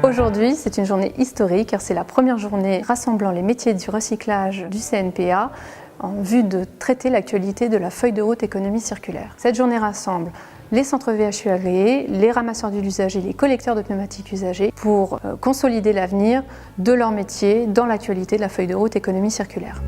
Aujourd'hui, c'est une journée historique car c'est la première journée rassemblant les métiers du recyclage du CNPA en vue de traiter l'actualité de la feuille de route économie circulaire. Cette journée rassemble les centres VHU agréés, les ramasseurs d'huile usagée, les collecteurs de pneumatiques usagés pour consolider l'avenir de leur métier dans l'actualité de la feuille de route économie circulaire.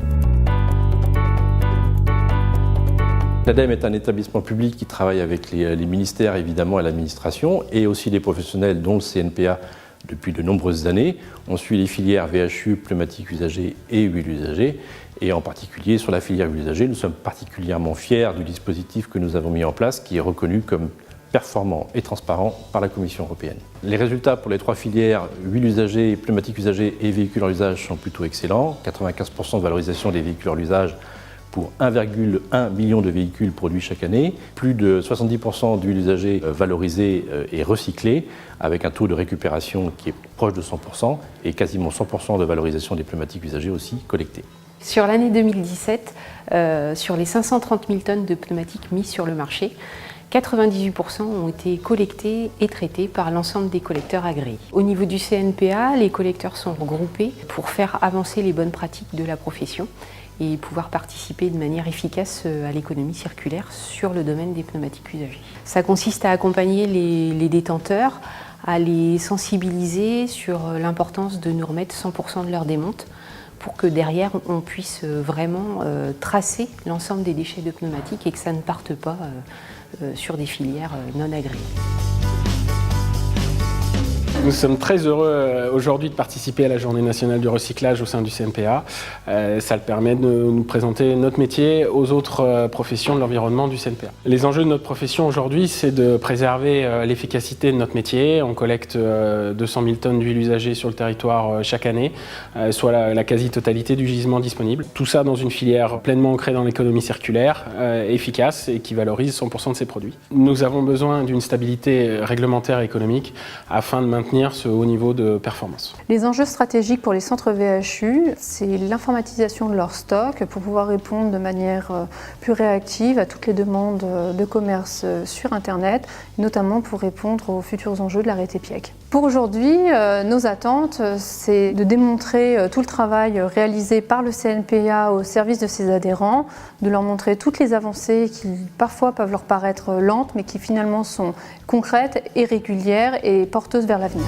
L'ADEME est un établissement public qui travaille avec les ministères évidemment et l'administration et aussi les professionnels dont le CNPA depuis de nombreuses années. On suit les filières VHU, pneumatiques usagés et huile usagée. Et en particulier sur la filière huile usagée, nous sommes particulièrement fiers du dispositif que nous avons mis en place qui est reconnu comme performant et transparent par la Commission européenne. Les résultats pour les trois filières, huile usagée, pneumatiques usagés et véhicules en usage sont plutôt excellents. 95% de valorisation des véhicules en usage pour 1,1 million de véhicules produits chaque année, plus de 70% d'huile usagée valorisée et recyclée, avec un taux de récupération qui est proche de 100% et quasiment 100% de valorisation des pneumatiques usagés aussi collectés. Sur l'année 2017, sur les 530 000 tonnes de pneumatiques mises sur le marché, 98% ont été collectés et traités par l'ensemble des collecteurs agréés. Au niveau du CNPA, les collecteurs sont regroupés pour faire avancer les bonnes pratiques de la profession et pouvoir participer de manière efficace à l'économie circulaire sur le domaine des pneumatiques usagés. Ça consiste à accompagner les détenteurs, à les sensibiliser sur l'importance de nous remettre 100% de leur démonte pour que derrière on puisse vraiment tracer l'ensemble des déchets de pneumatiques et que ça ne parte pas sur des filières non agréées. Nous sommes très heureux aujourd'hui de participer à la Journée nationale du recyclage au sein du CNPA. Ça permet de nous présenter notre métier aux autres professions de l'environnement du CNPA. Les enjeux de notre profession aujourd'hui, c'est de préserver l'efficacité de notre métier. On collecte 200 000 tonnes d'huile usagée sur le territoire chaque année, soit la quasi-totalité du gisement disponible. Tout ça dans une filière pleinement ancrée dans l'économie circulaire, efficace et qui valorise 100% de ses produits. Nous avons besoin d'une stabilité réglementaire et économique afin de maintenir ce haut niveau de performance. Les enjeux stratégiques pour les centres VHU, c'est l'informatisation de leur stock pour pouvoir répondre de manière plus réactive à toutes les demandes de commerce sur Internet, notamment pour répondre aux futurs enjeux de l'arrêté PIEC. Pour aujourd'hui, nos attentes, c'est de démontrer tout le travail réalisé par le CNPA au service de ses adhérents, de leur montrer toutes les avancées qui parfois peuvent leur paraître lentes, mais qui finalement sont concrètes et régulières et porteuses vers l'avenir.